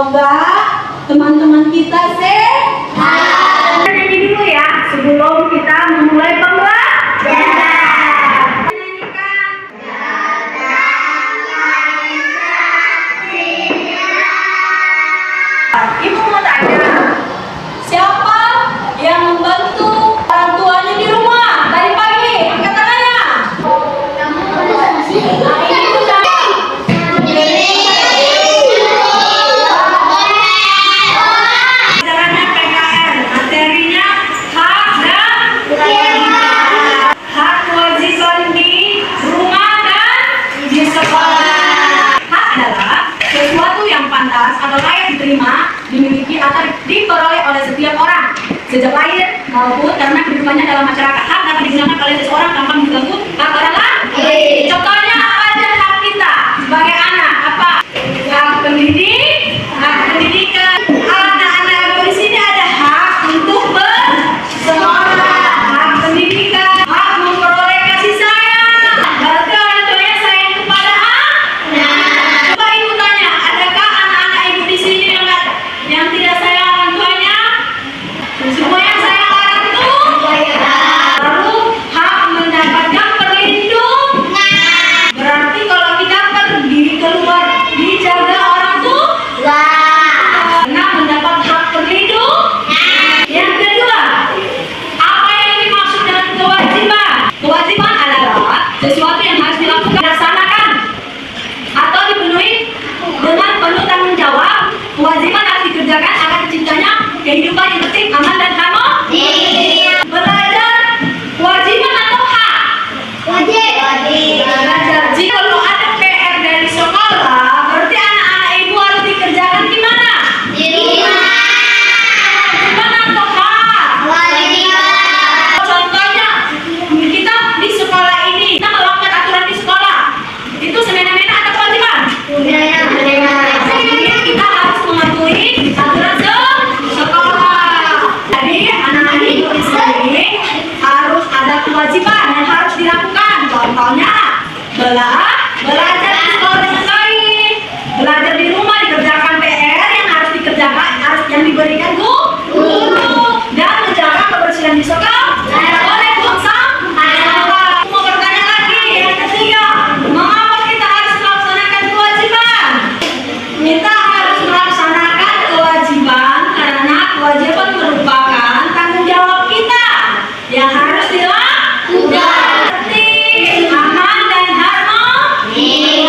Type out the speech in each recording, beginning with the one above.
Semoga teman-teman kita sehat. Nyanyi dulu ya sebelum kita memulai pembelajaran. Ibu mau tanya, Siapa yang membantu orang tuanya di rumah tadi pagi? Angkat tangannya. Nah, ini sudah. pelajarannya PKN, materinya hak dan kewajiban. Hak kewajiban di rumah dan di sekolah. Hak adalah sesuatu yang pantas atau layak diterima, dimiliki atau diperoleh oleh setiap orang sejak lahir maupun karena kehidupannya dalam masyarakat. Hak dapat digunakan oleh seseorang tanpa mengganggu hak orang lain. Contohnya apa aja hak kita sebagai anak? Apa? Hak pendidik, hak pendidikan. Anak-anak di sini ada hak untuk bersekolah, hak pendidikan, hak memperoleh kasih sayang. Berarti orang tuanya sayang kepada anak. Coba ibu tanya, adakah anak-anak ibu di sini yang tidak sayang orang tuanya? Semua yang sayang orang tua. Lalu hak mendapatkan perlindungan. Berarti kalau kita pergi keluar dijaga orang tua, karena mendapat hak perlindungan. Yang kedua, apa yang dimaksud dengan kewajiban? Kewajiban adalah sesuatu yang harus dilaksanakan atau dipenuhi dengan penuh tanggung jawab. Kewajiban harus dikerjakan agar terciptanya kehidupan yang tertib, aman dan harmoni. Belajar kewajiban atau hak? Belajar. Jika kalau ada PR dari sekolah, berarti anak-anak ibu harus dikerjakan di mana? Kewajiban atau hak? Contohnya, kita di sekolah ini, kita melanggar aturan di sekolah. Itu semena-mena ada kewajiban. Jadi kita harus mematuhi aturan sekolah. Jadi anak-anak ibu di sini harus ada kewajiban yang harus dilakukan. Contohnya belajar di sekolah dengan baik, belajar di rumah dikerjakan PR yang harus dikerjakan, yang diberikan guru, dan menjaga kebersihan di sekolah. Tidak boleh buang sampah. Mau bertanya lagi, yang ketiga, mengapa kita harus melaksanakan kewajiban? Kita harus melaksanakan kewajiban karena kewajiban merupakan tanggung jawab kita yang harus dilakukan. Tertib, aman dan harmoni.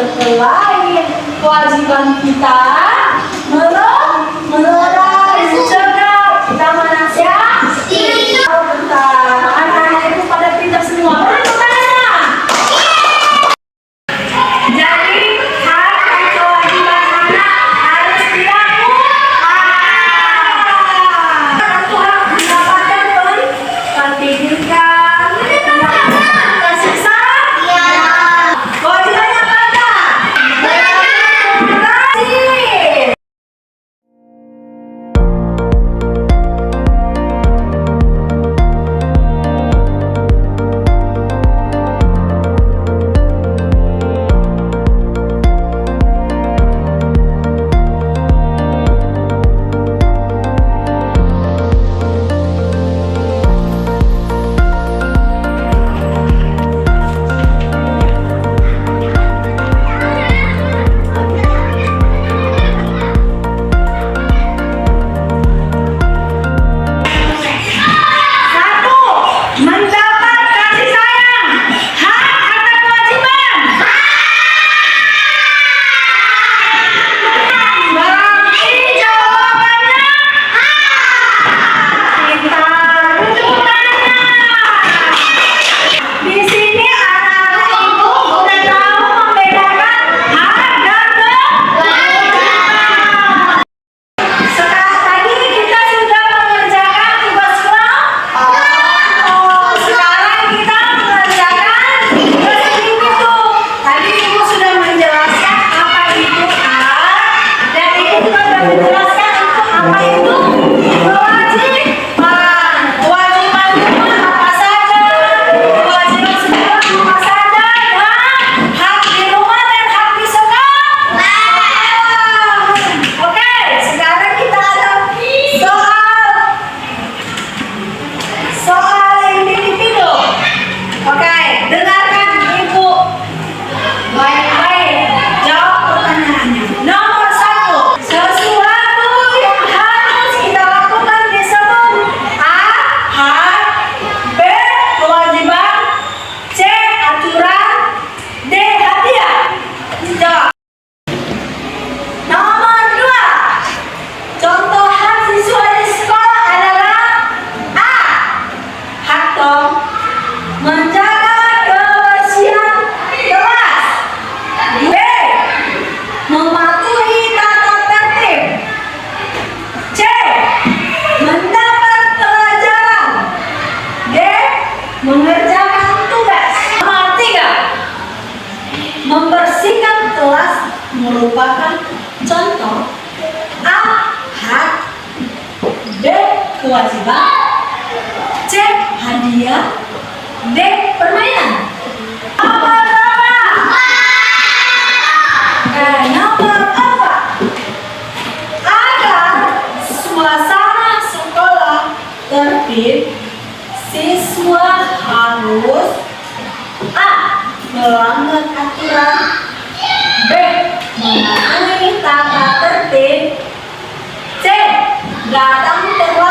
Selain kewajiban kita mencegah kita manusia. Bentar, anak-anak itu pada pintar semua. Mana pertanyaannya? Jadi hak dan kewajiban anak harus dilakukan. Satu hak mendapatkan pendidikan, mendapatkan kasih sayang. Kewajibannya apa enggak? Kasih. Satu, mendapat kasih sayang. Hak atau kewajiban? Berarti jawabannya kita rujukannya. Di sini anak-anak ibu udah tahu membedakan hak dan kewajiban. Sekarang tadi kita sudah mengerjakan tugas kelompok. Sekarang kita mengerjakan tugas individu. Tadi ibu sudah menjelaskan apa itu hak dan ibu juga sudah menjelaskan apa itu kewajiban. Kewajiban itu apa saja? Kewajiban sekolah apa saja? Dan hak di rumah dan hak di sekolah. Oke, sekarang kita ada soal individu. Oke, dengarkan ibu baik-baik. Jawab pertanyaannya. Nomor 1, sesuatu yang harus kita lakukan disebut A. Hak, B. Kewajiban, C. Aturan, D. Hadiah. Jawab. Nomor 2, contoh hak siswa di sekolah adalah A. Hak dong menjaga kebersihan kelas. B. Mematuhi tata tertib. C. Mendapat pelajaran. D. Mengerjakan tugas. Nomor 3, membersihkan kelas merupakan contoh A. Hak, B. Kewajiban, C. Hadiah, D. Permainan. Nomor berapa? Nomor 4, agar suasana sekolah tertib, siswa harus A. Melanggar aturan, B. Mematuhi tata tertib, C. Datang telat